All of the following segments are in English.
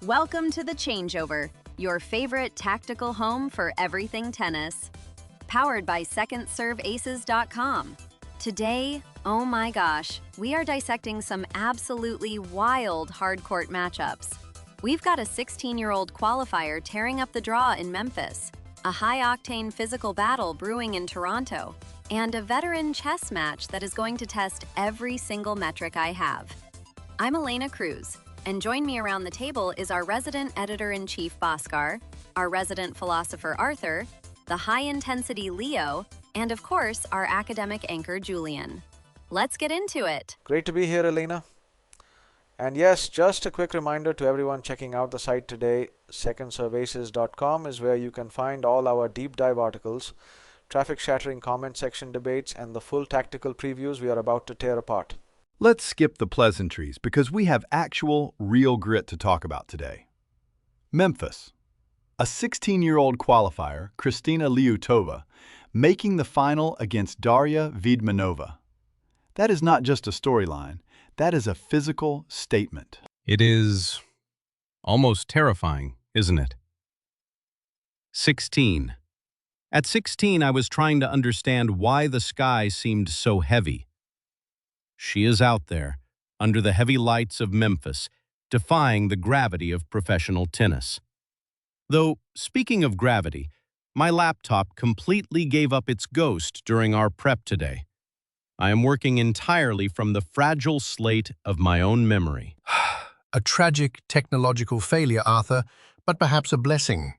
Welcome to the Changeover, your favorite tactical home for everything tennis. Powered by SecondServeAces.com. Today, oh my gosh, we are dissecting some absolutely wild hardcourt matchups. We've got a 16-year-old qualifier tearing up the draw in Memphis, a high-octane physical battle brewing in Toronto, and a veteran chess match that is going to test every single metric I have. I'm Elena Cruz, and join me around the table is our resident editor-in-chief Bhaskar, our resident philosopher Arthur, the high-intensity Leo, and of course, our academic anchor Julian. Let's get into it. Great to be here, Elena. And yes, just a quick reminder to everyone checking out the site today, SecondServeAces.com is where you can find all our deep dive articles, traffic-shattering comment section debates, and the full tactical previews we are about to tear apart. Let's skip the pleasantries because we have actual, real grit to talk about today. Memphis. A 16-year-old qualifier, Kristina Liutova, making the final against Daria Vidmanova. That is not just a storyline, that is a physical statement. It is almost terrifying, isn't it? 16. At 16, I was trying to understand why the sky seemed so heavy. She is out there, under the heavy lights of Memphis, defying the gravity of professional tennis. Though, speaking of gravity, my laptop completely gave up its ghost during our prep today. I am working entirely from the fragile slate of my own memory. A tragic technological failure, Arthur, but perhaps a blessing.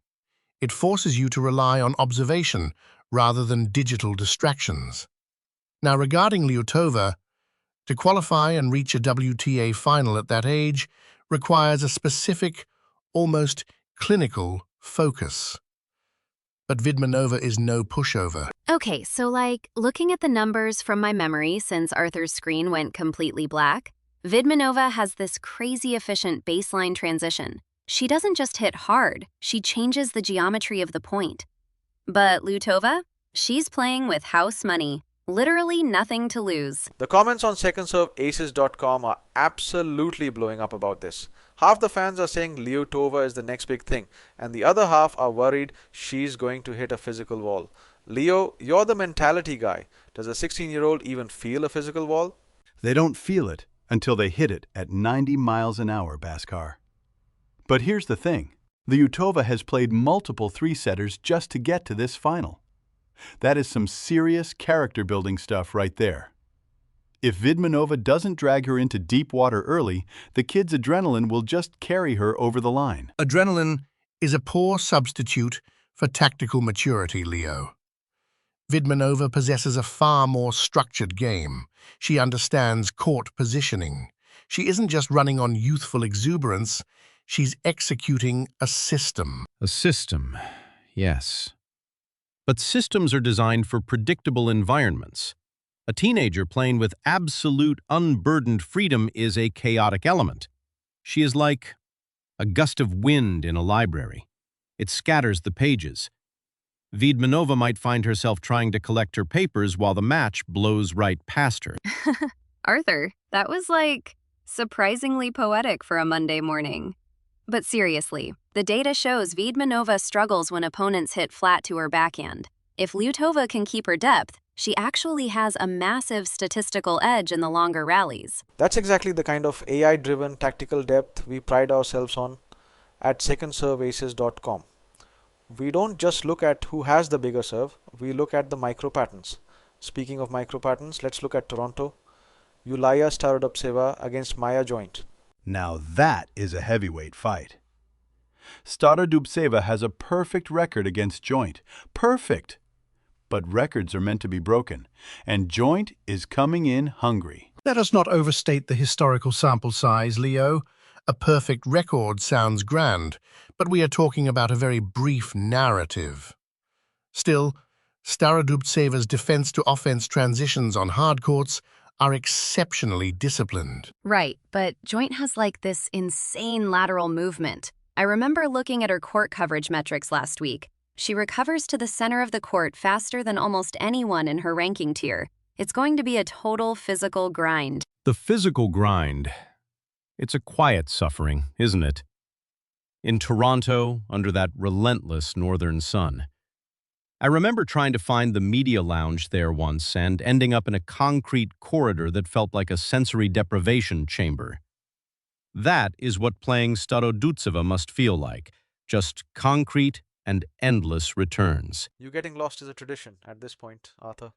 It forces you to rely on observation rather than digital distractions. Now, regarding Liutova, to qualify and reach a WTA final at that age requires a specific, almost clinical focus. But Vidmanova is no pushover. Okay, so looking at the numbers from my memory since Arthur's screen went completely black, Vidmanova has this crazy efficient baseline transition. She doesn't just hit hard, she changes the geometry of the point. But Liutova, she's playing with house money. Literally nothing to lose. The comments on SecondServeAces.com are absolutely blowing up about this. Half the fans are saying Liutova is the next big thing, and the other half are worried she's going to hit a physical wall. Leo, you're the mentality guy. Does a 16-year-old even feel a physical wall? They don't feel it until they hit it at 90 miles an hour, Bhaskar. But here's the thing. Liutova has played multiple three-setters just to get to this final. That is some serious character-building stuff right there. If Vidmanova doesn't drag her into deep water early, the kid's adrenaline will just carry her over the line. Adrenaline is a poor substitute for tactical maturity, Leo. Vidmanova possesses a far more structured game. She understands court positioning. She isn't just running on youthful exuberance, she's executing a system. A system, yes. But systems are designed for predictable environments. A teenager playing with absolute unburdened freedom is a chaotic element. She is like a gust of wind in a library. It scatters the pages. Vidmanova might find herself trying to collect her papers while the match blows right past her. Arthur, that was surprisingly poetic for a Monday morning. But seriously, the data shows Vidmanova struggles when opponents hit flat to her backhand. If Liutova can keep her depth, she actually has a massive statistical edge in the longer rallies. That's exactly the kind of AI-driven tactical depth we pride ourselves on at SecondServeAces.com. We don't just look at who has the bigger serve, we look at the micro patterns. Speaking of micro patterns, let's look at Toronto. Yulia Starodubtseva against Maya Joint. Now that is a heavyweight fight. Starodubtseva has a perfect record against Joint. Perfect! But records are meant to be broken, and Joint is coming in hungry. Let us not overstate the historical sample size, Leo. A perfect record sounds grand, but we are talking about a very brief narrative. Still, Starodubtseva's defense-to-offense transitions on hard courts are exceptionally disciplined. Right, but Joint has this insane lateral movement. I remember looking at her court coverage metrics last week. She recovers to the center of the court faster than almost anyone in her ranking tier. It's going to be a total physical grind. The physical grind. It's a quiet suffering, isn't it? in Toronto under that relentless northern sun. I remember trying to find the media lounge there once and ending up in a concrete corridor that felt like a sensory deprivation chamber. That is what playing Starodubtseva must feel like, just concrete and endless returns. You getting lost is a tradition at this point, Arthur.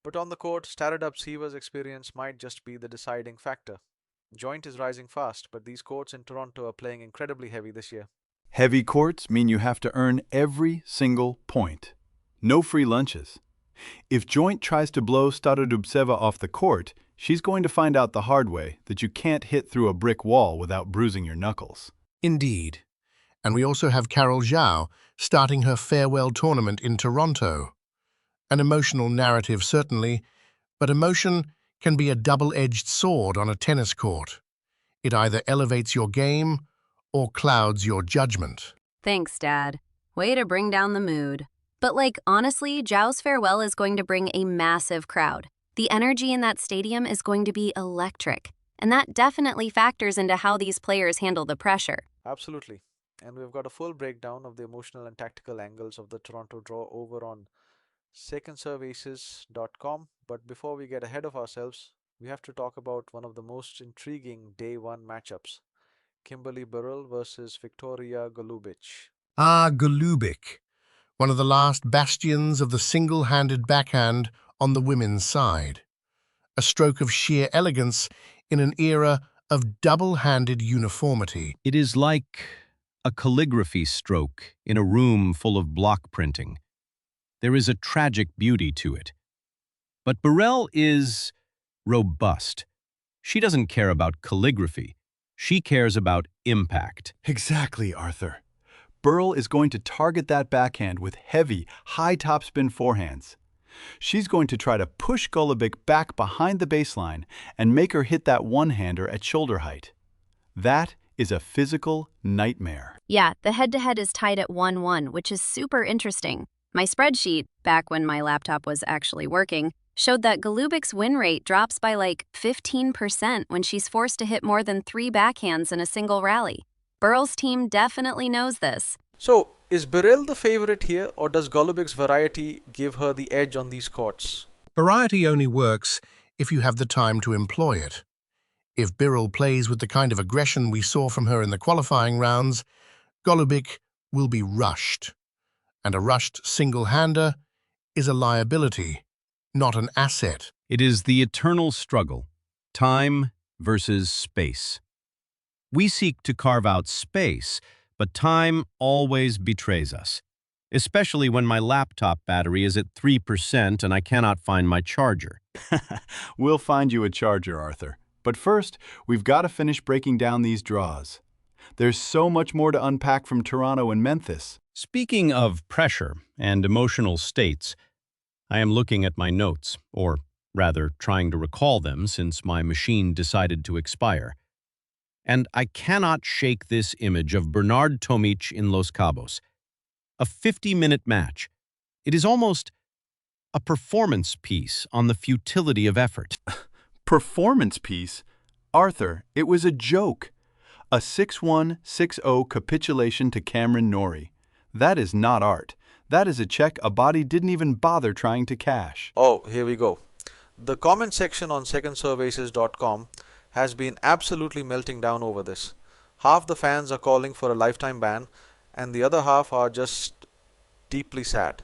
But on the court, Starodubtseva's experience might just be the deciding factor. Joint is rising fast, but these courts in Toronto are playing incredibly heavy this year. Heavy courts mean you have to earn every single point. No free lunches. If Joint tries to blow Starodubtseva off the court, she's going to find out the hard way that you can't hit through a brick wall without bruising your knuckles. Indeed. And we also have Carol Zhao starting her farewell tournament in Toronto. An emotional narrative, certainly, but emotion can be a double-edged sword on a tennis court. It either elevates your game or clouds your judgment. Thanks, Dad. Way to bring down the mood. But honestly, Zhao's farewell is going to bring a massive crowd. The energy in that stadium is going to be electric, and that definitely factors into how these players handle the pressure. Absolutely. And we've got a full breakdown of the emotional and tactical angles of the Toronto draw over on secondserveaces.com. But before we get ahead of ourselves, we have to talk about one of the most intriguing day one matchups. Kimberly Burrell versus Victoria Golubic. Golubic, one of the last bastions of the single-handed backhand on the women's side. A stroke of sheer elegance in an era of double-handed uniformity. It is like a calligraphy stroke in a room full of block printing. There is a tragic beauty to it. But Burrell is robust. She doesn't care about calligraphy. She cares about impact. Exactly, Arthur. Burrell is going to target that backhand with heavy, high topspin forehands. She's going to try to push Golubic back behind the baseline and make her hit that one-hander at shoulder height. That is a physical nightmare. Yeah, the head-to-head is tied at 1-1, which is super interesting. My spreadsheet, back when my laptop was actually working, showed that Golubic's win rate drops by 15% when she's forced to hit more than 3 backhands in a single rally. Burrell's team definitely knows this. So, is Burrell the favorite here, or does Golubic's variety give her the edge on these courts? Variety only works if you have the time to employ it. If Burrell plays with the kind of aggression we saw from her in the qualifying rounds, Golubic will be rushed. And a rushed single-hander is a liability, not an asset. It is the eternal struggle, time versus space. We seek to carve out space, but time always betrays us, especially when my laptop battery is at 3% and I cannot find my charger. We'll find you a charger, Arthur. But first, we've got to finish breaking down these draws. There's so much more to unpack from Toronto and Memphis. Speaking of pressure and emotional states, I am looking at my notes, or rather trying to recall them since my machine decided to expire. And I cannot shake this image of Bernard Tomic in Los Cabos. A 50-minute match. It is almost a performance piece on the futility of effort. Performance piece? Arthur, it was a joke. A 6-1, 6-0 capitulation to Cameron Norrie. That is not art. That is a check a body didn't even bother trying to cash. Oh, here we go. The comment section on secondserveaces.com has been absolutely melting down over this. Half the fans are calling for a lifetime ban, and the other half are just deeply sad.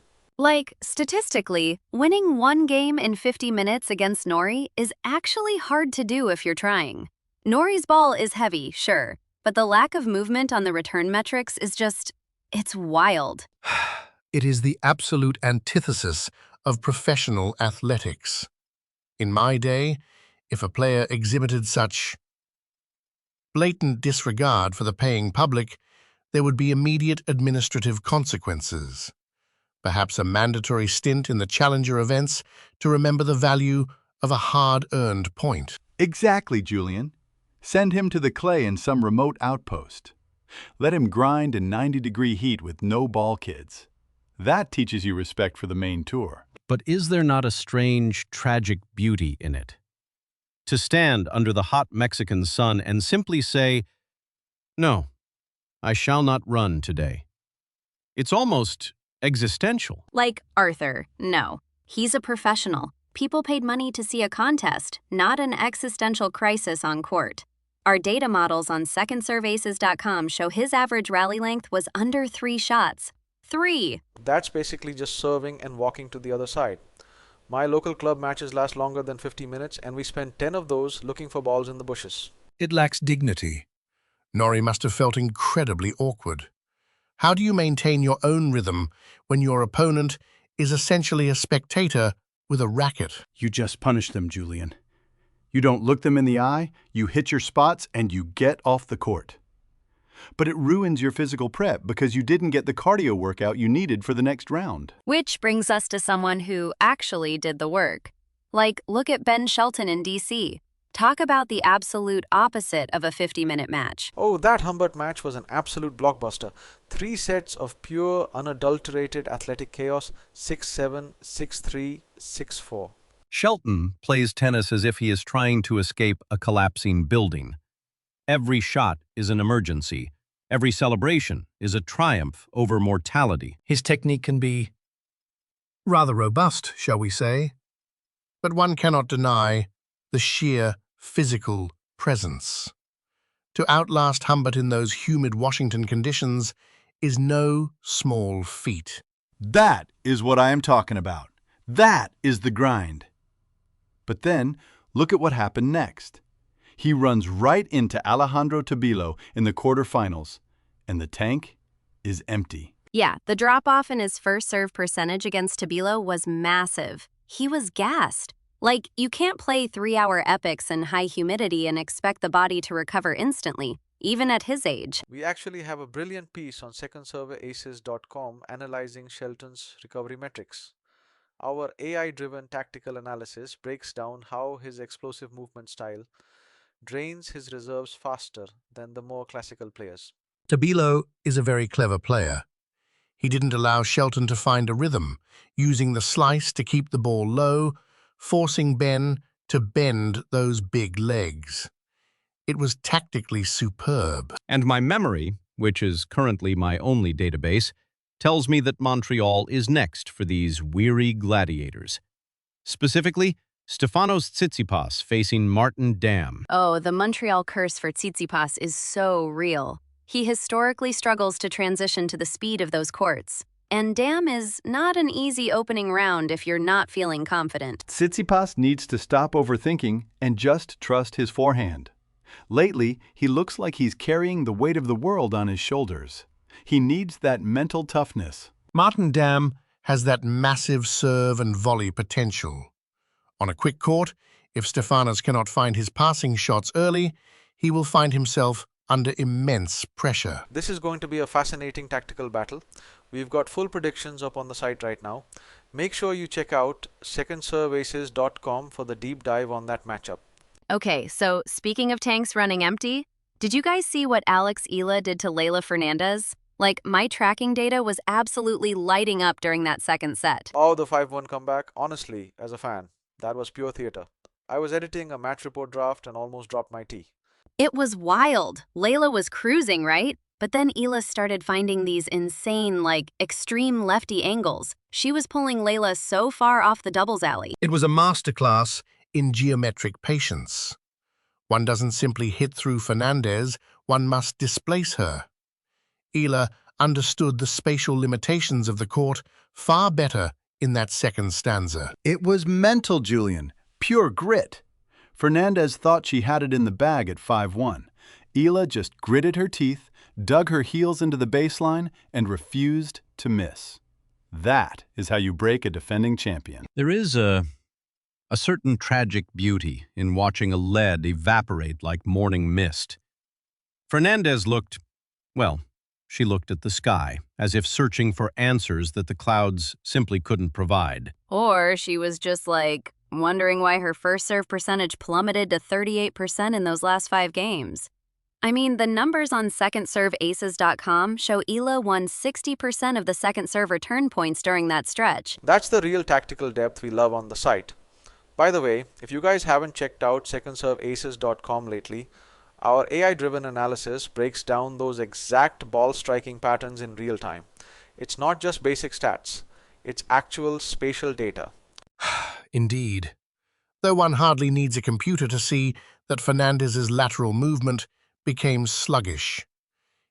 Statistically, winning one game in 50 minutes against Norrie is actually hard to do if you're trying. Norrie's ball is heavy, sure, but the lack of movement on the return metrics is it's wild. It is the absolute antithesis of professional athletics. In my day, if a player exhibited such blatant disregard for the paying public, there would be immediate administrative consequences. Perhaps a mandatory stint in the challenger events to remember the value of a hard-earned point. Exactly, Julian. Send him to the clay in some remote outpost. Let him grind in 90-degree heat with no ball kids. That teaches you respect for the main tour. But is there not a strange, tragic beauty in it? To stand under the hot Mexican sun and simply say, no, I shall not run today. It's almost existential. Like Arthur, no. He's a professional. People paid money to see a contest, not an existential crisis on court. Our data models on secondserveaces.com show his average rally length was under 3 shots. 3! That's basically just serving and walking to the other side. My local club matches last longer than 50 minutes and we spend 10 of those looking for balls in the bushes. It lacks dignity. Norrie must have felt incredibly awkward. How do you maintain your own rhythm when your opponent is essentially a spectator with a racket? You just punish them, Julian. You don't look them in the eye, you hit your spots, and you get off the court. But it ruins your physical prep because you didn't get the cardio workout you needed for the next round. Which brings us to someone who actually did the work. Like, look at Ben Shelton in DC. Talk about the absolute opposite of a 50-minute match. Oh, that Humbert match was an absolute blockbuster. 3 sets of pure, unadulterated athletic chaos, 6-7, 6-3, 6-4. Shelton plays tennis as if he is trying to escape a collapsing building. Every shot is an emergency. Every celebration is a triumph over mortality. His technique can be rather robust, shall we say, but one cannot deny the sheer physical presence. To outlast Humbert in those humid Washington conditions is no small feat. That is what I am talking about. That is the grind. But then, look at what happened next. He runs right into Alejandro Tabilo in the quarterfinals, and the tank is empty. Yeah, the drop-off in his first serve percentage against Tabilo was massive. He was gassed. Like, you can't play 3-hour epics in high humidity and expect the body to recover instantly, even at his age. We actually have a brilliant piece on secondserveaces.com analyzing Shelton's recovery metrics. Our AI-driven tactical analysis breaks down how his explosive movement style drains his reserves faster than the more classical players. Tabilo is a very clever player. He didn't allow Shelton to find a rhythm, using the slice to keep the ball low, forcing Ben to bend those big legs. It was tactically superb. And my memory, which is currently my only database, tells me that Montreal is next for these weary gladiators. Specifically, Stefanos Tsitsipas facing Martin Dam. Oh, the Montreal curse for Tsitsipas is so real. He historically struggles to transition to the speed of those courts. And Dam is not an easy opening round if you're not feeling confident. Tsitsipas needs to stop overthinking and just trust his forehand. Lately, he looks like he's carrying the weight of the world on his shoulders. He needs that mental toughness. Martin Dam has that massive serve and volley potential. On a quick court, if Stefanos cannot find his passing shots early, he will find himself under immense pressure. This is going to be a fascinating tactical battle. We've got full predictions up on the site right now. Make sure you check out secondserveaces.com for the deep dive on that matchup. Okay, so speaking of tanks running empty, did you guys see what Alex Eala did to Leylah Fernandez? Like, my tracking data was absolutely lighting up during that second set. Oh, the 5-1 comeback. Honestly, as a fan, that was pure theater. I was editing a match report draft and almost dropped my tea. It was wild. Leylah was cruising, right? But then Eala started finding these insane, like, extreme lefty angles. She was pulling Leylah so far off the doubles alley. It was a masterclass in geometric patience. One doesn't simply hit through Fernandez, one must displace her. Eala understood the spatial limitations of the court far better in that second stanza. It was mental, Julian. Pure grit. Fernandez thought she had it in the bag at 5-1. Eala just gritted her teeth, dug her heels into the baseline, and refused to miss. That is how you break a defending champion. There is a certain tragic beauty in watching a lead evaporate like morning mist. Fernandez looked, well, she looked at the sky, as if searching for answers that the clouds simply couldn't provide. Or she was just like, wondering why her first serve percentage plummeted to 38% in those last 5 games. I mean, the numbers on secondserveaces.com show Eala won 60% of the second serve return points during that stretch. That's the real tactical depth we love on the site. By the way, if you guys haven't checked out secondserveaces.com lately, Our AI-driven analysis breaks down those exact ball striking patterns in real time. It's not just basic stats, it's actual spatial data. Indeed. Though one hardly needs a computer to see that Fernandez's lateral movement became sluggish.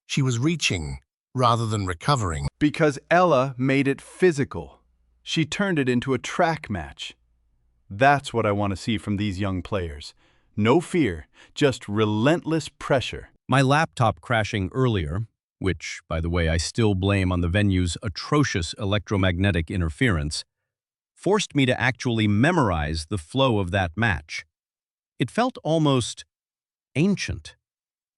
She was reaching rather than recovering. Because Eala made it physical. She turned it into a track match. That's what I want to see from these young players. No fear, just relentless pressure. My laptop crashing earlier, which, by the way, I still blame on the venue's atrocious electromagnetic interference, forced me to actually memorize the flow of that match. It felt almost ancient.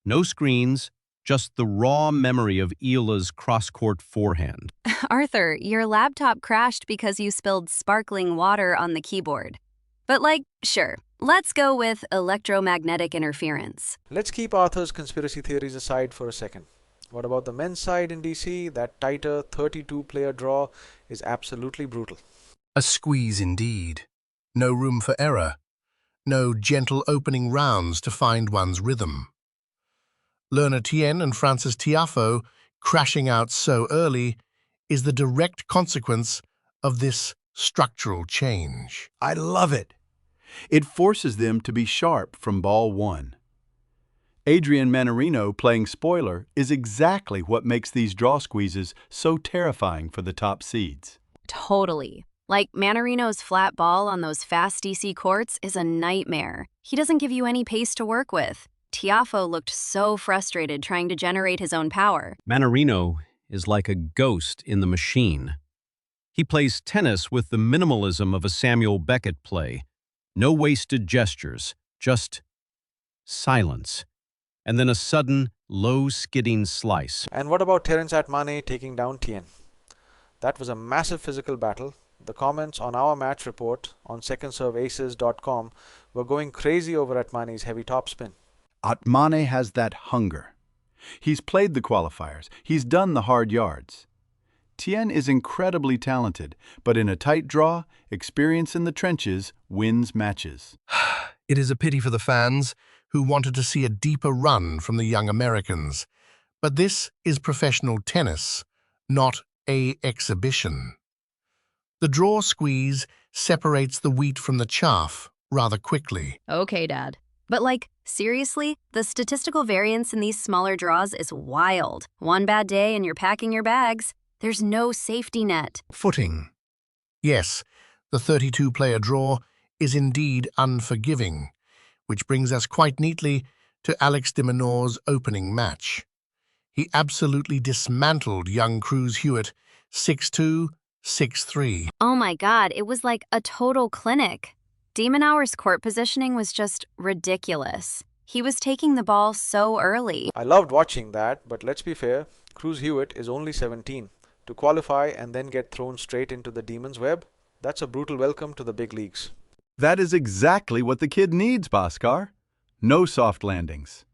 No screens, just the raw memory of Eala's cross-court forehand. Arthur, your laptop crashed because you spilled sparkling water on the keyboard. But sure, let's go with electromagnetic interference. Let's keep Arthur's conspiracy theories aside for a second. What about the men's side in DC? That tighter 32-player draw is absolutely brutal. A squeeze indeed. No room for error. No gentle opening rounds to find one's rhythm. Lerner Tien and Francis Tiafoe crashing out so early is the direct consequence of this structural change. I love it. It forces them to be sharp from ball one. Adrian Mannarino playing spoiler is exactly what makes these draw squeezes so terrifying for the top seeds. Totally. Mannarino's flat ball on those fast DC courts is a nightmare. He doesn't give you any pace to work with. Tiafoe looked so frustrated trying to generate his own power. Mannarino is like a ghost in the machine. He plays tennis with the minimalism of a Samuel Beckett play. No wasted gestures, just silence. And then a sudden, low skidding slice. And what about Terence Atmane taking down Tien? That was a massive physical battle. The comments on our match report on secondserveaces.com were going crazy over Atmane's heavy topspin. Atmane has that hunger. He's played the qualifiers. He's done the hard yards. Tien is incredibly talented, but in a tight draw, experience in the trenches wins matches. It is a pity for the fans who wanted to see a deeper run from the young Americans. But this is professional tennis, not an exhibition. The draw squeeze separates the wheat from the chaff rather quickly. Okay, Dad. But seriously, the statistical variance in these smaller draws is wild. One bad day and you're packing your bags. There's no safety net. Footing. Yes, the 32-player draw is indeed unforgiving, which brings us quite neatly to Alex de Minaur's opening match. He absolutely dismantled young Cruz Hewitt 6-2, 6-3. Oh my God, it was like a total clinic. De Minaur's court positioning was just ridiculous. He was taking the ball so early. I loved watching that, but let's be fair, Cruz Hewitt is only 17. To qualify and then get thrown straight into the demon's web, that's a brutal welcome to the big leagues. That is exactly what the kid needs, Bhaskar. No soft landings.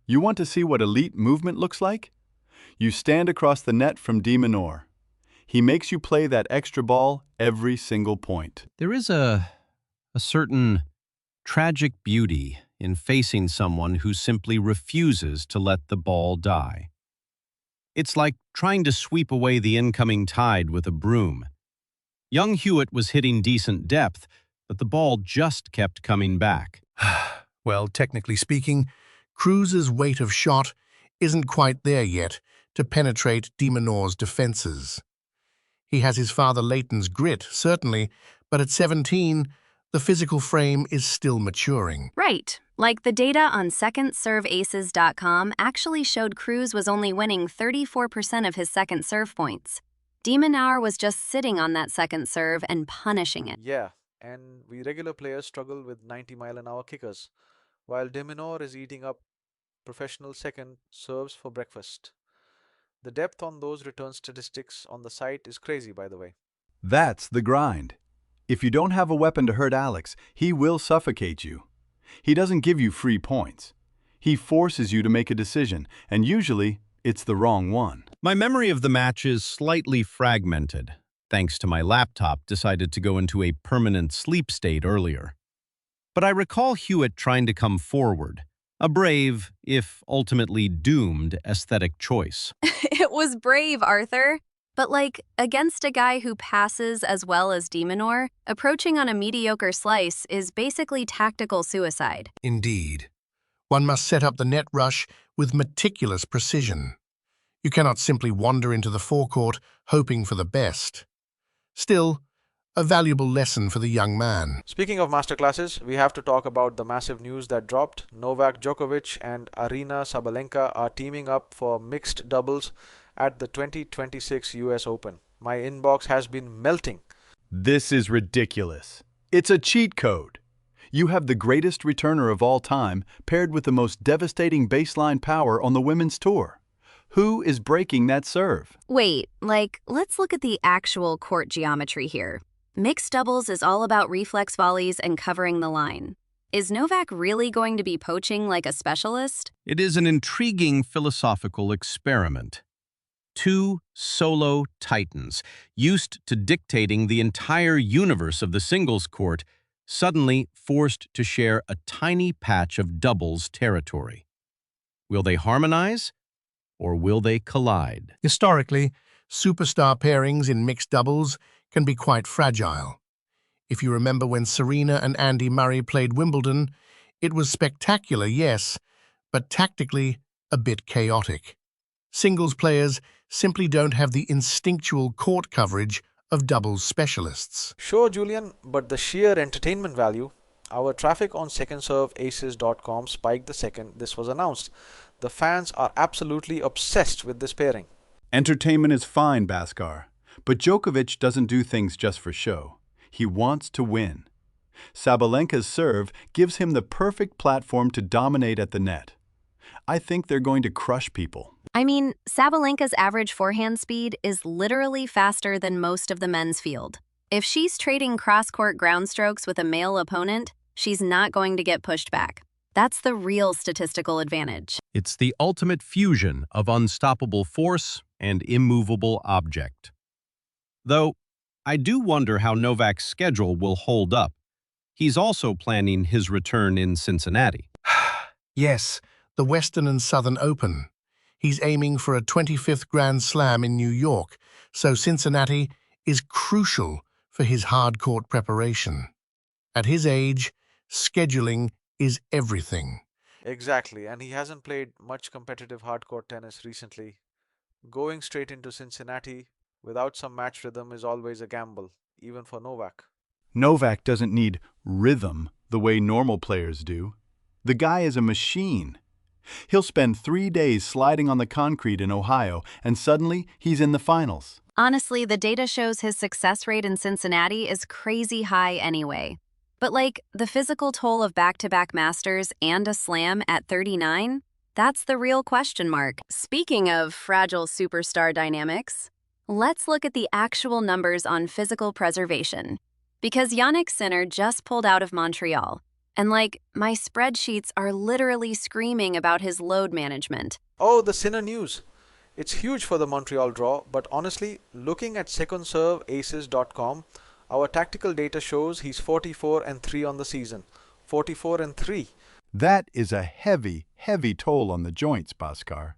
You want to see what elite movement looks like? You stand across the net from de Minaur. He makes you play that extra ball every single point. There is a certain tragic beauty in facing someone who simply refuses to let the ball die. It's like trying to sweep away the incoming tide with a broom. Young Hewitt was hitting decent depth, but the ball just kept coming back. Well, technically speaking, Cruz's weight of shot isn't quite there yet to penetrate de Minaur's defenses. He has his father Leighton's grit, certainly, but at 17, the physical frame is still maturing. Right. The data on secondserveaces.com actually showed Cruz was only winning 34% of his second serve points. De Minaur was just sitting on that second serve and punishing it. Yeah, and we regular players struggle with 90-mile-an-hour kickers, while de Minaur is eating up professional second serves for breakfast. The depth on those return statistics on the site is crazy, by the way. That's the grind. If you don't have a weapon to hurt Alex, he will suffocate you. He doesn't give you free points. He forces you to make a decision, and usually it's the wrong one. My memory of the match is slightly fragmented, thanks to my laptop decided to go into a permanent sleep state earlier. But I recall Hewitt trying to come forward, A brave, if ultimately doomed, aesthetic choice. It was brave, Arthur. But against a guy who passes as well as de Minaur, approaching on a mediocre slice is basically tactical suicide. Indeed. One must set up the net rush with meticulous precision. You cannot simply wander into the forecourt hoping for the best. Still, a valuable lesson for the young man. Speaking of masterclasses, we have to talk about the massive news that dropped. Novak Djokovic and Aryna Sabalenka are teaming up for mixed doubles at the 2026 US Open. My inbox has been melting. This is ridiculous. It's a cheat code. You have the greatest returner of all time paired with the most devastating baseline power on the women's tour. Who is breaking that serve? Wait, let's look at the actual court geometry here. Mixed doubles is all about reflex volleys and covering the line. Is Novak really going to be poaching like a specialist? It is an intriguing philosophical experiment. Two solo titans, used to dictating the entire universe of the singles court, suddenly forced to share a tiny patch of doubles territory. Will they harmonize, or will they collide? Historically, superstar pairings in mixed doubles can be quite fragile. If you remember when Serena and Andy Murray played Wimbledon, it was spectacular, yes, but tactically a bit chaotic. Singles players simply don't have the instinctual court coverage of doubles specialists. Sure, Julian, but the sheer entertainment value. Our traffic on secondserveaces.com spiked the second this was announced. The fans are absolutely obsessed with this pairing. Entertainment is fine, Bhaskar, but Djokovic doesn't do things just for show. He wants to win. Sabalenka's serve gives him the perfect platform to dominate at the net. I think they're going to crush people. I mean, Sabalenka's average forehand speed is literally faster than most of the men's field. If she's trading cross-court ground strokes with a male opponent, she's not going to get pushed back. That's the real statistical advantage. It's the ultimate fusion of unstoppable force and immovable object. Though, I do wonder how Novak's schedule will hold up. He's also planning his return in Cincinnati. Yes, the Western and Southern Open. He's aiming for a 25th Grand Slam in New York, so Cincinnati is crucial for his hard court preparation. At his age, scheduling is everything. Exactly, and he hasn't played much competitive hardcourt tennis recently. Going straight into Cincinnati without some match rhythm is always a gamble, even for Novak. Novak doesn't need rhythm the way normal players do. The guy is a machine. He'll spend 3 days sliding on the concrete in Ohio, and suddenly he's in the finals. Honestly, the data shows his success rate in Cincinnati is crazy high anyway. But the physical toll of back-to-back Masters and a slam at 39, that's the real question mark. Speaking of fragile superstar dynamics, let's look at the actual numbers on physical preservation. Because Jannik Sinner just pulled out of Montreal, and my spreadsheets are literally screaming about his load management. Oh, the Sinner news. It's huge for the Montreal draw, but honestly, looking at secondserveaces.com, our tactical data shows he's 44-3 on the season. 44-3. That is a heavy, heavy toll on the joints, Bhaskar.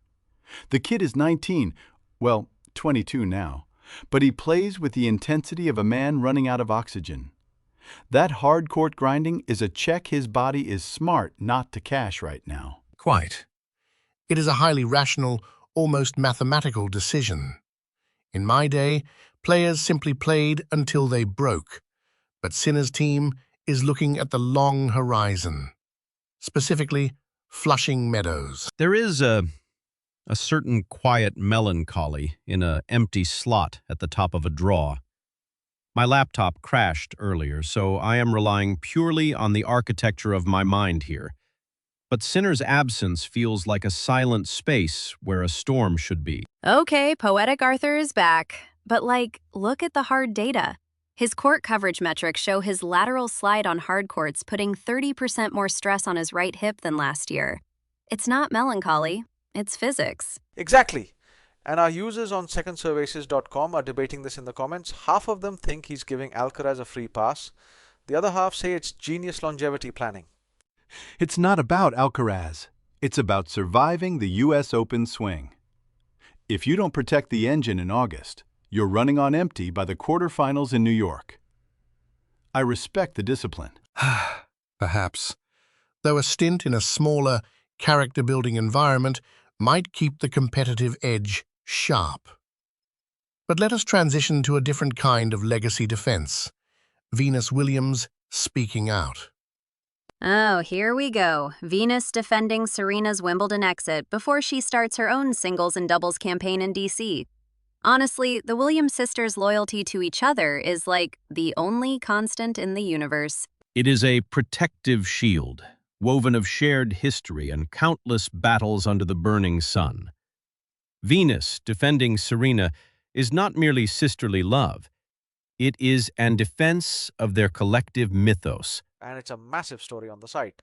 The kid is 19, well, 22 now, but he plays with the intensity of a man running out of oxygen. That hard court grinding is a check his body is smart not to cash right now. Quite. It is a highly rational, almost mathematical decision. In my day, players simply played until they broke, but Sinner's team is looking at the long horizon, specifically Flushing Meadows. There is a certain quiet melancholy in an empty slot at the top of a draw. My laptop crashed earlier, so I am relying purely on the architecture of my mind here. But Sinner's absence feels like a silent space where a storm should be. Okay, Poetic Arthur is back. But look at the hard data. His court coverage metrics show his lateral slide on hard courts putting 30% more stress on his right hip than last year. It's not melancholy, it's physics. Exactly. And our users on secondserveaces.com are debating this in the comments. Half of them think he's giving Alcaraz a free pass. The other half say it's genius longevity planning. It's not about Alcaraz. It's about surviving the U.S. Open swing. If you don't protect the engine in August, you're running on empty by the quarterfinals in New York. I respect the discipline. Perhaps, though a stint in a smaller, character-building environment might keep the competitive edge sharp. But let us transition to a different kind of legacy defense. Venus Williams speaking out. Oh, here we go. Venus defending Serena's Wimbledon exit before she starts her own singles and doubles campaign in D.C. Honestly, the Williams sisters' loyalty to each other is like the only constant in the universe. It is a protective shield, woven of shared history and countless battles under the burning sun. Venus defending Serena is not merely sisterly love. It is an defense of their collective mythos. And it's a massive story on the site.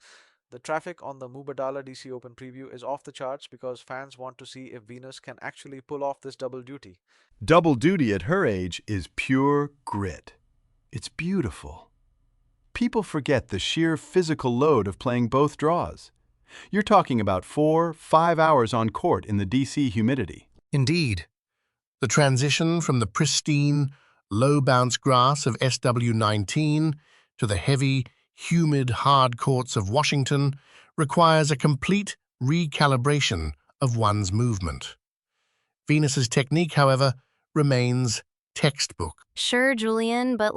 The traffic on the Mubadala DC Open preview is off the charts because fans want to see if Venus can actually pull off this double duty. Double duty at her age is pure grit. It's beautiful. People forget the sheer physical load of playing both draws. You're talking about 4-5 hours on court in the DC humidity. Indeed, the transition from the pristine, low-bounce grass of SW19 to the heavy, humid, hard courts of Washington requires a complete recalibration of one's movement. Venus's technique, however, remains textbook. Sure, Julian, but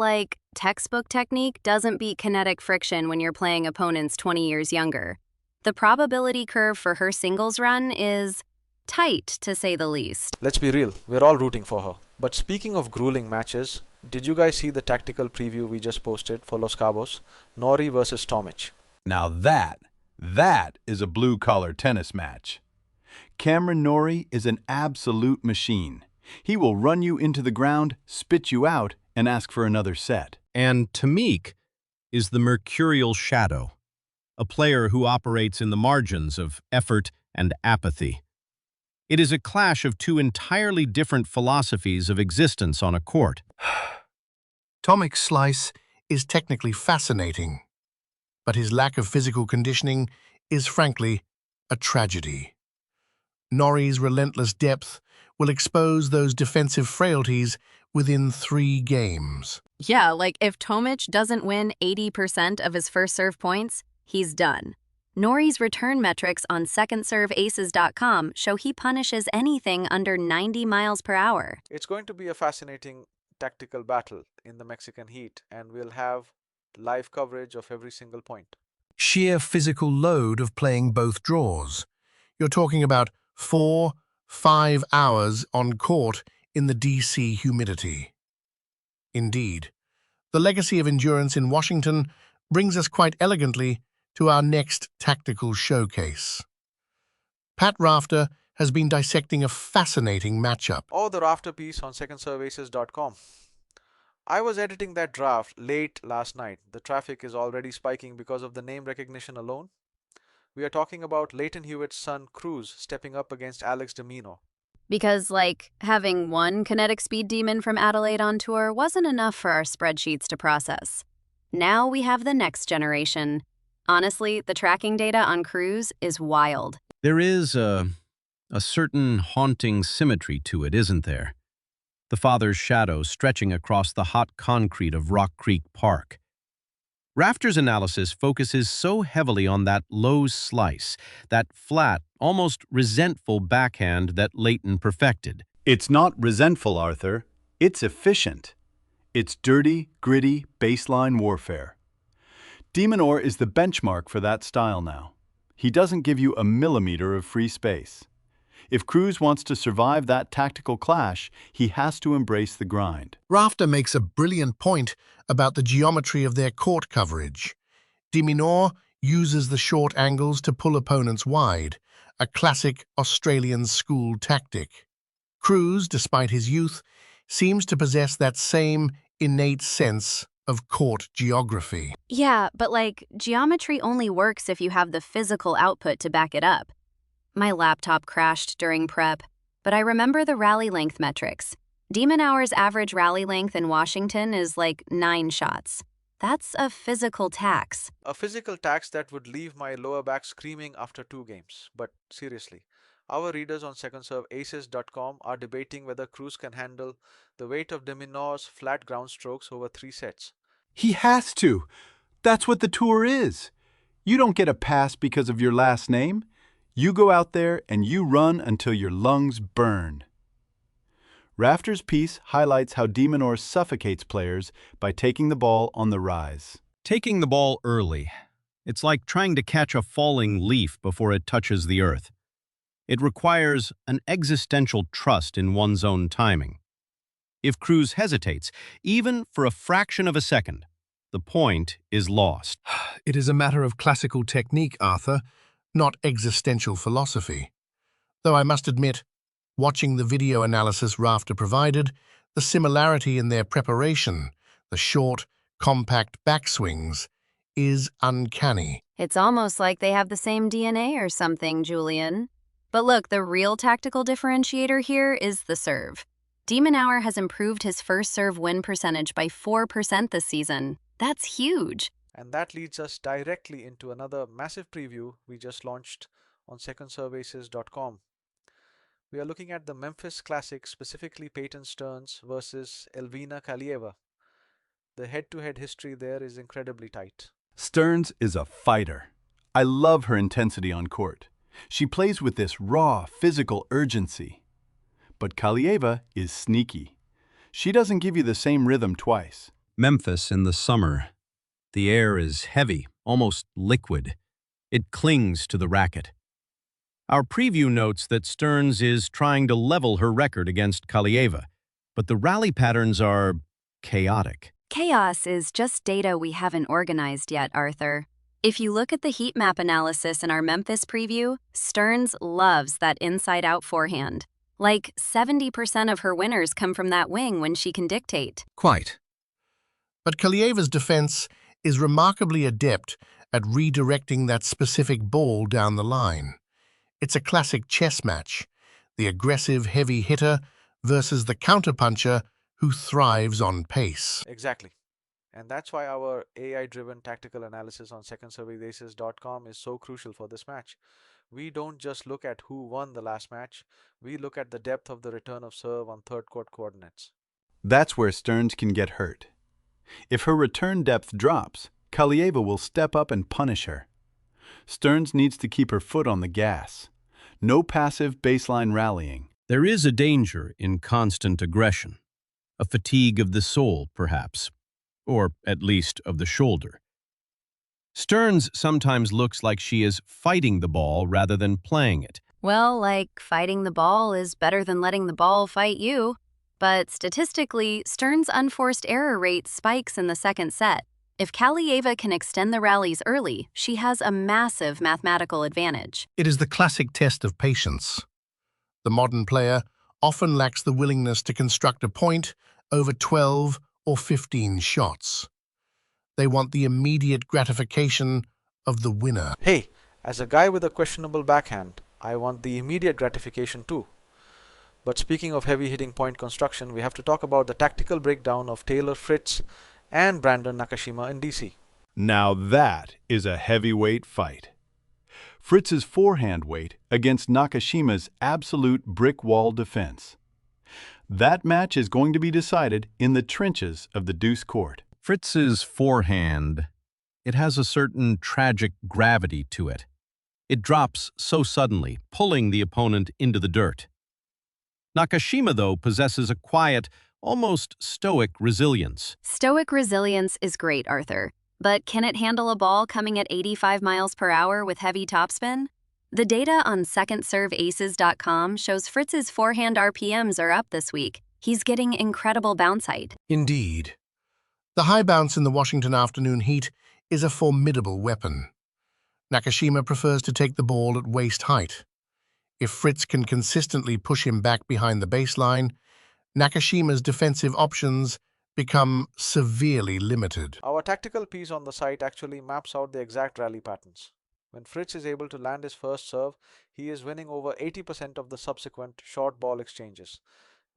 textbook technique doesn't beat kinetic friction when you're playing opponents 20 years younger. The probability curve for her singles run is tight, to say the least. Let's be real, we're all rooting for her. But speaking of grueling matches, did you guys see the tactical preview we just posted for Los Cabos? Norrie versus Tomic. Now that is a blue-collar tennis match. Cameron Norrie is an absolute machine. He will run you into the ground, spit you out, and ask for another set. And Tomic is the mercurial shadow, a player who operates in the margins of effort and apathy. It is a clash of two entirely different philosophies of existence on a court. Tomic's slice is technically fascinating, but his lack of physical conditioning is frankly a tragedy. Norrie's relentless depth will expose those defensive frailties within 3 games. Yeah, if Tomic doesn't win 80% of his first serve points, he's done. Norrie's return metrics on secondserveaces.com show he punishes anything under 90 miles per hour. It's going to be a fascinating tactical battle in the Mexican heat, and we'll have live coverage of every single point. Sheer physical load of playing both draws. You're talking about 4-5 hours on court in the DC humidity. Indeed, the legacy of endurance in Washington brings us quite elegantly to our next tactical showcase. Pat Rafter has been dissecting a fascinating matchup. Oh, the Rafter piece on secondserveaces.com. I was editing that draft late last night. The traffic is already spiking because of the name recognition alone. We are talking about Leylah Hewitt's son Cruz stepping up against Alex de Minaur. Because, having one kinetic speed demon from Adelaide on tour wasn't enough for our spreadsheets to process. Now we have the next generation. Honestly, the tracking data on Cruz is wild. There is a certain haunting symmetry to it, isn't there? The father's shadow stretching across the hot concrete of Rock Creek Park. Rafter's analysis focuses so heavily on that low slice, that flat, almost resentful backhand that Leighton perfected. It's not resentful, Arthur. It's efficient. It's dirty, gritty, baseline warfare. De Minaur is the benchmark for that style now. He doesn't give you a millimeter of free space. If Cruz wants to survive that tactical clash, he has to embrace the grind. Rafter makes a brilliant point about the geometry of their court coverage. De Minaur uses the short angles to pull opponents wide, a classic Australian school tactic. Cruz, despite his youth, seems to possess that same innate sense of court geography. Yeah, but geometry only works if you have the physical output to back it up. My laptop crashed during prep, but I remember the rally length metrics. De Minaur's average rally length in Washington is 9 shots. That's a physical tax. A physical tax that would leave my lower back screaming after 2 games. But seriously, our readers on secondserveaces.com are debating whether Cruz can handle the weight of de Minaur's flat ground strokes over 3 sets. He has to. That's what the tour is. You don't get a pass because of your last name. You go out there and you run until your lungs burn. Rafter's piece highlights how de Minaur suffocates players by taking the ball on the rise. Taking the ball early. It's like trying to catch a falling leaf before it touches the earth. It requires an existential trust in one's own timing. If Cruz hesitates, even for a fraction of a second, the point is lost. It is a matter of classical technique, Arthur, not existential philosophy. Though I must admit, watching the video analysis Rafter provided, the similarity in their preparation, the short, compact backswings, is uncanny. It's almost like they have the same DNA or something, Julian. But look, the real tactical differentiator here is the serve. De Minaur has improved his first serve win percentage by 4% this season. That's huge. And that leads us directly into another massive preview we just launched on secondserveaces.com. We are looking at the Memphis Classic, specifically Peyton Stearns versus Elvina Kalieva. The head-to-head history there is incredibly tight. Stearns is a fighter. I love her intensity on court. She plays with this raw, physical urgency. But Kalieva is sneaky. She doesn't give you the same rhythm twice. Memphis in the summer. The air is heavy, almost liquid. It clings to the racket. Our preview notes that Stearns is trying to level her record against Kalieva, but the rally patterns are chaotic. Chaos is just data we haven't organized yet, Arthur. If you look at the heat map analysis in our Memphis preview, Stearns loves that inside-out forehand. Like 70% of her winners come from that wing when she can dictate. Quite. But Kalieva's defense is remarkably adept at redirecting that specific ball down the line. It's a classic chess match, the aggressive heavy hitter versus the counterpuncher who thrives on pace. Exactly. And that's why our AI-driven tactical analysis on secondserveaces.com is so crucial for this match. We don't just look at who won the last match, we look at the depth of the return of serve on third court coordinates. That's where Stearns can get hurt. If her return depth drops, Kalieva will step up and punish her. Stearns needs to keep her foot on the gas. No passive baseline rallying. There is a danger in constant aggression. A fatigue of the soul, perhaps. Or at least of the shoulder. Stearns sometimes looks like she is fighting the ball rather than playing it. Well, like fighting the ball is better than letting the ball fight you. But statistically, Stearns' unforced error rate spikes in the second set. If Kalieva can extend the rallies early, she has a massive mathematical advantage. It is the classic test of patience. The modern player often lacks the willingness to construct a point over 12 or 15 shots. They want the immediate gratification of the winner. Hey, as a guy with a questionable backhand, I want the immediate gratification too. But speaking of heavy-hitting point construction, we have to talk about the tactical breakdown of Taylor Fritz and Brandon Nakashima in DC. Now that is a heavyweight fight. Fritz's forehand weight against Nakashima's absolute brick wall defense. That match is going to be decided in the trenches of the deuce court. Fritz's forehand, it has a certain tragic gravity to it. It drops so suddenly, pulling the opponent into the dirt. Nakashima, though, possesses a quiet, almost stoic resilience. Stoic resilience is great, Arthur. But can it handle a ball coming at 85 miles per hour with heavy topspin? The data on secondserveaces.com shows Fritz's forehand RPMs are up this week. He's getting incredible bounce height. Indeed. The high bounce in the Washington afternoon heat is a formidable weapon. Nakashima prefers to take the ball at waist height. If Fritz can consistently push him back behind the baseline, Nakashima's defensive options become severely limited. Our tactical piece on the site actually maps out the exact rally patterns. When Fritz is able to land his first serve, he is winning over 80% of the subsequent short ball exchanges.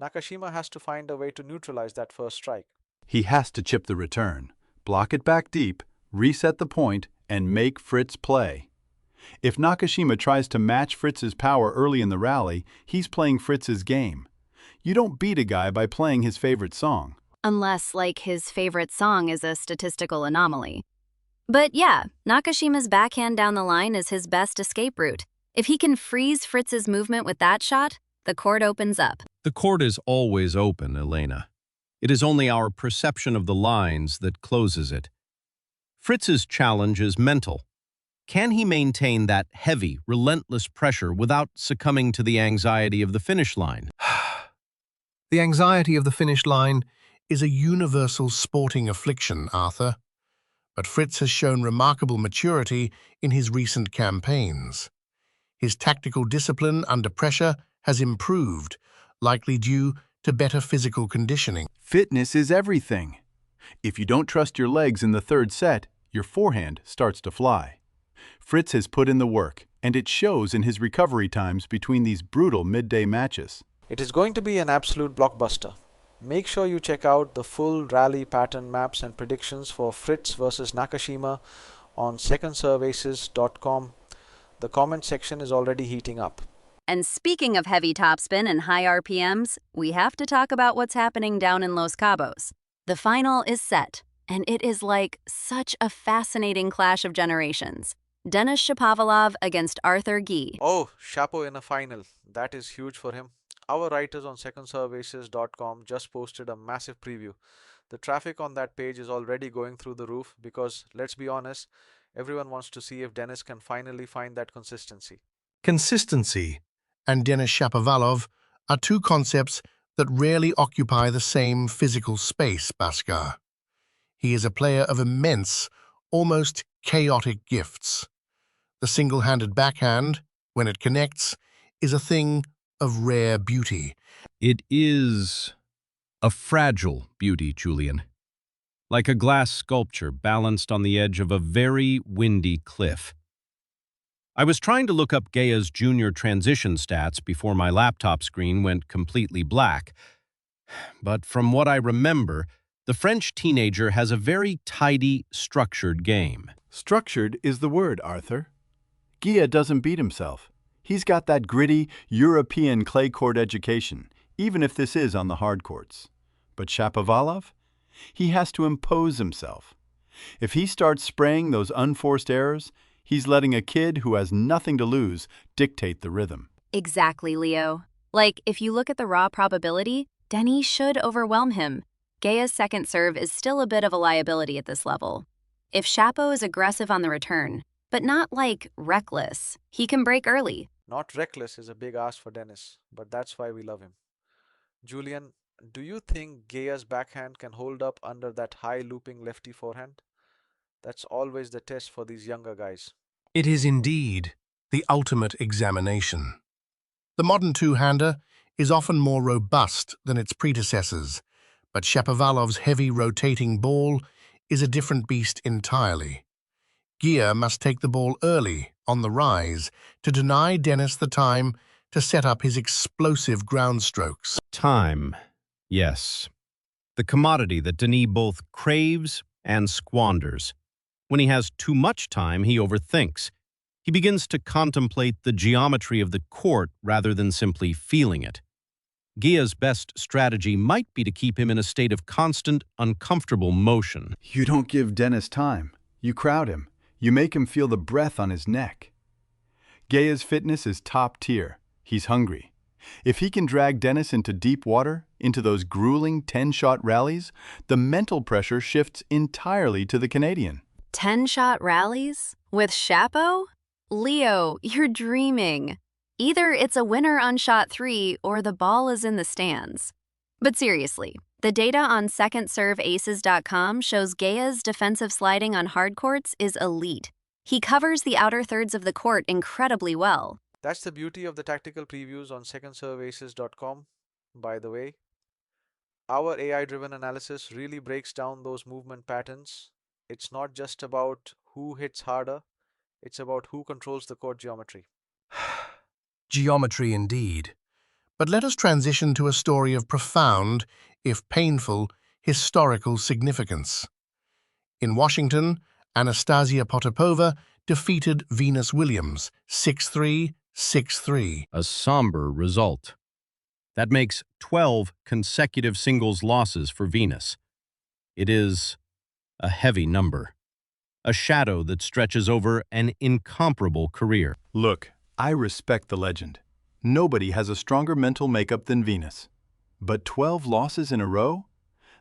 Nakashima has to find a way to neutralize that first strike. He has to chip the return, block it back deep, reset the point, and make Fritz play. If Nakashima tries to match Fritz's power early in the rally, he's playing Fritz's game. You don't beat a guy by playing his favorite song. Unless, like, his favorite song is a statistical anomaly. But yeah, Nakashima's backhand down the line is his best escape route. If he can freeze Fritz's movement with that shot, the court opens up. The court is always open, Elena. It is only our perception of the lines that closes it. Fritz's challenge is mental. Can he maintain that heavy, relentless pressure without succumbing to the anxiety of the finish line? The anxiety of the finish line is a universal sporting affliction, Arthur. But Fritz has shown remarkable maturity in his recent campaigns. His tactical discipline under pressure has improved, likely due to better physical conditioning. Fitness is everything. If you don't trust your legs in the third set, your forehand starts to fly. Fritz has put in the work, and it shows in his recovery times between these brutal midday matches. It is going to be an absolute blockbuster. Make sure you check out the full rally pattern maps and predictions for Fritz versus Nakashima on secondserveaces.com. The comment section is already heating up. And speaking of heavy topspin and high RPMs, we have to talk about what's happening down in Los Cabos. The final is set, and it is like such a fascinating clash of generations. Denis Shapovalov against Arthur Guy. Oh, Chapo in a final. That is huge for him. Our writers on secondserveaces.com just posted a massive preview. The traffic on that page is already going through the roof because, let's be honest, everyone wants to see if Denis can finally find that consistency. Consistency and Denis Shapovalov are two concepts that rarely occupy the same physical space, Bhaskar. He is a player of immense, almost chaotic gifts. The single-handed backhand, when it connects, is a thing of rare beauty. It is a fragile beauty, Julian. Like a glass sculpture balanced on the edge of a very windy cliff. I was trying to look up Gaia's junior transition stats before my laptop screen went completely black. But from what I remember, the French teenager has a very tidy, structured game. Structured is the word, Arthur. Gaia doesn't beat himself. He's got that gritty, European clay court education, even if this is on the hard courts. But Shapovalov? He has to impose himself. If he starts spraying those unforced errors, he's letting a kid who has nothing to lose dictate the rhythm. Exactly, Leo. Like, if you look at the raw probability, Denis should overwhelm him. Gaia's second serve is still a bit of a liability at this level. If Chapo is aggressive on the return, but not, like, reckless, he can break early. Not reckless is a big ask for Denis, but that's why we love him. Julian, do you think Gaia's backhand can hold up under that high looping lefty forehand? That's always the test for these younger guys. It is indeed the ultimate examination. The modern two-hander is often more robust than its predecessors, but Shapovalov's heavy rotating ball is a different beast entirely. Gaia must take the ball early, on the rise, to deny Denis the time to set up his explosive ground strokes. Time, yes. The commodity that Denis both craves and squanders. When he has too much time, he overthinks. He begins to contemplate the geometry of the court rather than simply feeling it. Gaia's best strategy might be to keep him in a state of constant, uncomfortable motion. You don't give Denis time. You crowd him. You make him feel the breath on his neck. Gaia's fitness is top tier. He's hungry. If he can drag Denis into deep water, into those grueling 10-shot rallies, the mental pressure shifts entirely to the Canadian. 10-shot rallies? With Chapo? Leo, you're dreaming. Either it's a winner on shot 3 or the ball is in the stands. But seriously, the data on secondserveaces.com shows Gaia's defensive sliding on hard courts is elite. He covers the outer thirds of the court incredibly well. That's the beauty of the tactical previews on secondserveaces.com, by the way. Our AI-driven analysis really breaks down those movement patterns. It's not just about who hits harder, it's about who controls the court geometry. Geometry indeed. But let us transition to a story of profound, if painful, historical significance. In Washington, Anastasia Potapova defeated Venus Williams 6-3, 6-3. A somber result. That makes 12 consecutive singles losses for Venus. It is a heavy number, a shadow that stretches over an incomparable career. Look, I respect the legend. Nobody has a stronger mental makeup than Venus. But 12 losses in a row?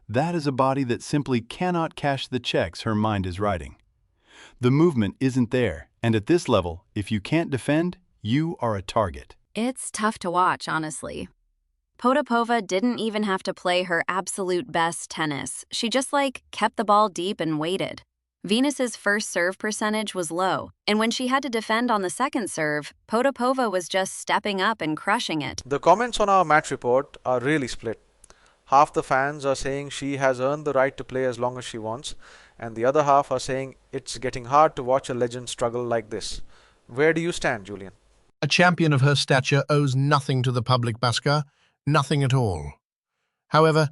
That is a body that simply cannot cash the checks her mind is writing. The movement isn't there, and at this level, if you can't defend, you are a target. It's tough to watch, honestly. Potapova didn't even have to play her absolute best tennis. She just, kept the ball deep and waited. Venus's first serve percentage was low, and when she had to defend on the second serve, Potapova was just stepping up and crushing it. The comments on our match report are really split. Half the fans are saying she has earned the right to play as long as she wants, and the other half are saying it's getting hard to watch a legend struggle like this. Where do you stand, Julian? A champion of her stature owes nothing to the public, Bhaskar, nothing at all. However,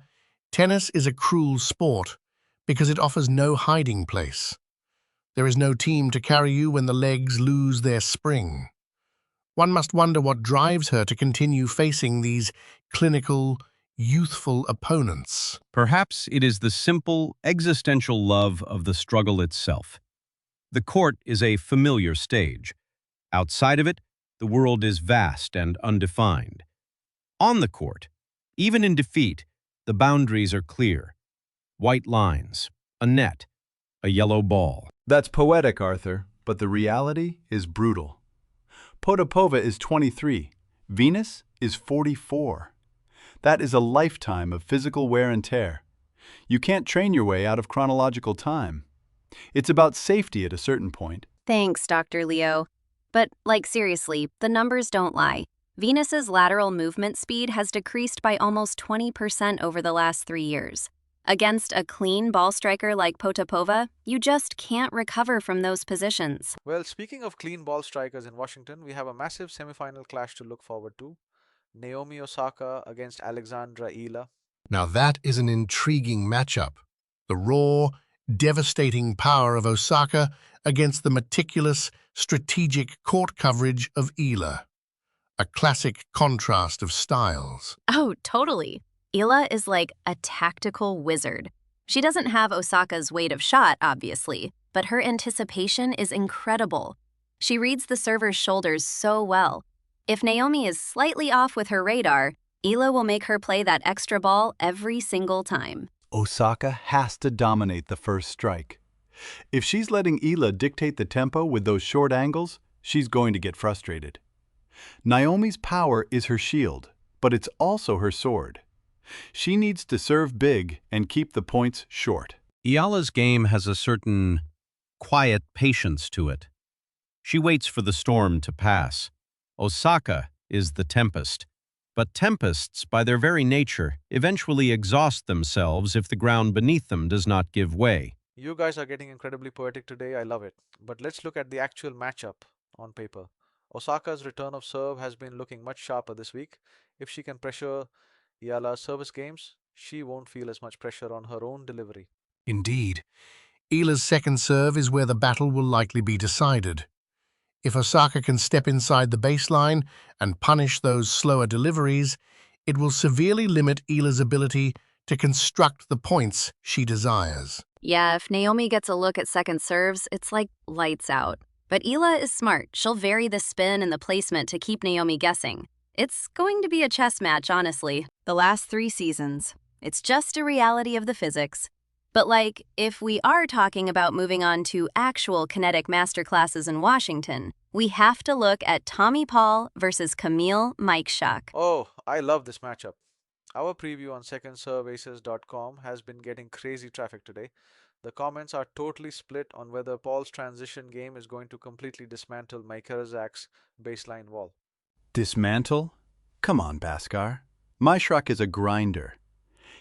tennis is a cruel sport because it offers no hiding place. There is no team to carry you when the legs lose their spring. One must wonder what drives her to continue facing these clinical, youthful opponents. Perhaps it is the simple, existential love of the struggle itself. The court is a familiar stage. Outside of it, the world is vast and undefined. On the court, even in defeat, the boundaries are clear. White lines, a net, a yellow ball. That's poetic, Arthur, but the reality is brutal. Potapova is 23. Venus is 44. That is a lifetime of physical wear and tear. You can't train your way out of chronological time. It's about safety at a certain point. Thanks, Dr. Leo. But, seriously, the numbers don't lie. Venus's lateral movement speed has decreased by almost 20% over the last 3 years. Against a clean ball striker like Potapova, you just can't recover from those positions. Well, speaking of clean ball strikers in Washington, we have a massive semi-final clash to look forward to. Naomi Osaka against Alexandra Eala. Now that is an intriguing matchup. The raw, devastating power of Osaka against the meticulous, strategic court coverage of Eala. A classic contrast of styles. Oh, totally. Eala is like a tactical wizard. She doesn't have Osaka's weight of shot, obviously, but her anticipation is incredible. She reads the server's shoulders so well. If Naomi is slightly off with her radar, Eala will make her play that extra ball every single time. Osaka has to dominate the first strike. If she's letting Eala dictate the tempo with those short angles, she's going to get frustrated. Naomi's power is her shield, but it's also her sword. She needs to serve big and keep the points short. Eala's game has a certain quiet patience to it. She waits for the storm to pass. Osaka is the tempest. But tempests, by their very nature, eventually exhaust themselves if the ground beneath them does not give way. You guys are getting incredibly poetic today, I love it. But let's look at the actual matchup on paper. Osaka's return of serve has been looking much sharper this week. If she can pressure Eala's service games, she won't feel as much pressure on her own delivery. Indeed, Eala's second serve is where the battle will likely be decided. If Osaka can step inside the baseline and punish those slower deliveries, it will severely limit Eala's ability to construct the points she desires. Yeah, if Naomi gets a look at second serves, it's like lights out. But Eala is smart. She'll vary the spin and the placement to keep Naomi guessing. It's going to be a chess match, honestly. The last 3 seasons. It's just a reality of the physics. But if we are talking about moving on to actual kinetic masterclasses in Washington, we have to look at Tommy Paul versus Camille Mikeshak. Oh, I love this matchup. Our preview on secondserveaces.com has been getting crazy traffic today. The comments are totally split on whether Paul's transition game is going to completely dismantle Mikerzak's baseline wall. Dismantle? Come on, Bhaskar. Mikeshak is a grinder.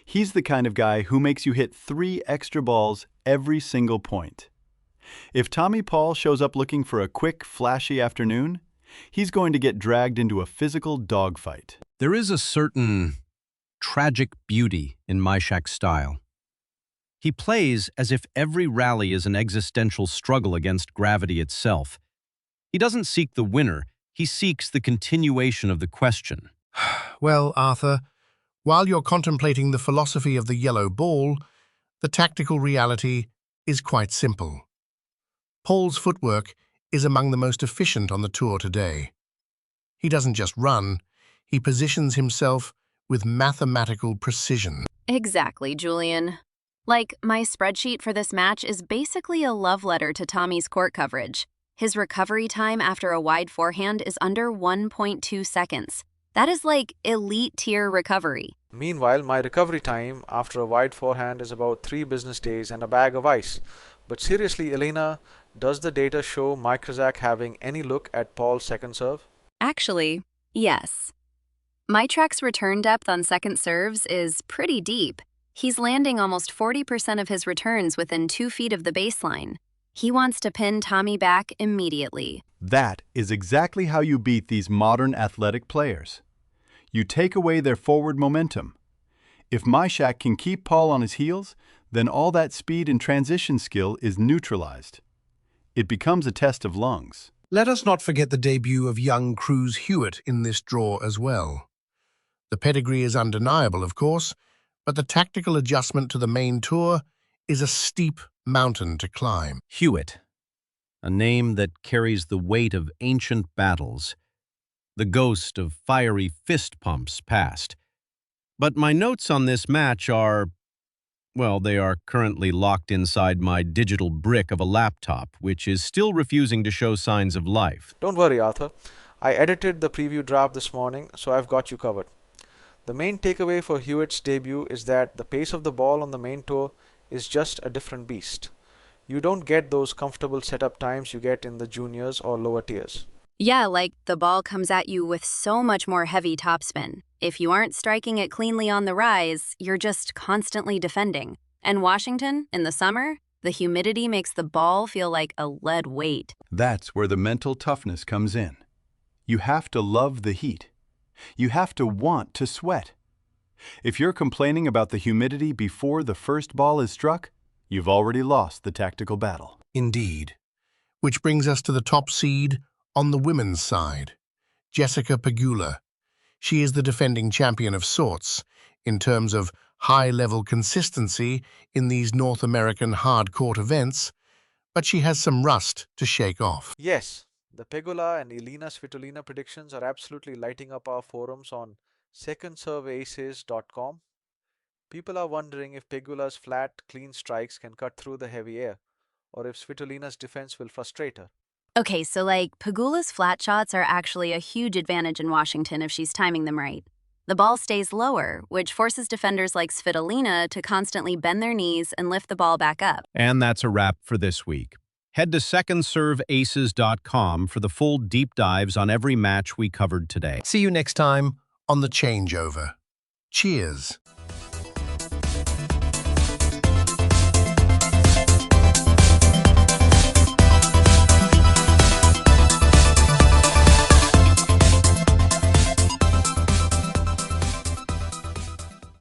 He's the kind of guy who makes you hit 3 extra balls every single point. If Tommy Paul shows up looking for a quick, flashy afternoon, he's going to get dragged into a physical dogfight. There is a certain tragic beauty in Mikeshak's style. He plays as if every rally is an existential struggle against gravity itself. He doesn't seek the winner, he seeks the continuation of the question. Well, Arthur, while you're contemplating the philosophy of the yellow ball, the tactical reality is quite simple. Paul's footwork is among the most efficient on the tour today. He doesn't just run, he positions himself with mathematical precision. Exactly, Julian. Like, my spreadsheet for this match is basically a love letter to Tommy's court coverage. His recovery time after a wide forehand is under 1.2 seconds. That is like elite tier recovery. Meanwhile, my recovery time after a wide forehand is about 3 business days and a bag of ice. But seriously, Elena, does the data show Microzac having any look at Paul's second serve? Actually, yes. Mytrack's return depth on second serves is pretty deep. He's landing almost 40% of his returns within 2 feet of the baseline. He wants to pin Tommy back immediately. That is exactly how you beat these modern athletic players. You take away their forward momentum. If Myshak can keep Paul on his heels, then all that speed and transition skill is neutralized. It becomes a test of lungs. Let us not forget the debut of young Cruz Hewitt in this draw as well. The pedigree is undeniable, of course, but the tactical adjustment to the main tour is a steep mountain to climb. Hewitt, a name that carries the weight of ancient battles, the ghost of fiery fist pumps past. But my notes on this match are, well, they are currently locked inside my digital brick of a laptop, which is still refusing to show signs of life. Don't worry, Arthur. I edited the preview draft this morning, so I've got you covered. The main takeaway for Hewitt's debut is that the pace of the ball on the main tour is just a different beast. You don't get those comfortable setup times you get in the juniors or lower tiers. Yeah, like the ball comes at you with so much more heavy topspin. If you aren't striking it cleanly on the rise, you're just constantly defending. And Washington, in the summer, the humidity makes the ball feel like a lead weight. That's where the mental toughness comes in. You have to love the heat. You have to want to sweat. If you're complaining about the humidity before the first ball is struck, you've already lost the tactical battle. Indeed. Which brings us to the top seed on the women's side, Jessica Pegula. She is the defending champion of sorts in terms of high-level consistency in these North American hard-court events, but she has some rust to shake off. Yes, the Pegula and Elena Svitolina predictions are absolutely lighting up our forums on secondserveaces.com. People are wondering if Pegula's flat, clean strikes can cut through the heavy air, or if Svitolina's defense will frustrate her. Okay, so like Pegula's flat shots are actually a huge advantage in Washington if she's timing them right. The ball stays lower, which forces defenders like Svitolina to constantly bend their knees and lift the ball back up. And that's a wrap for this week. Head to secondserveaces.com for the full deep dives on every match we covered today. See you next time on The Changeover. Cheers.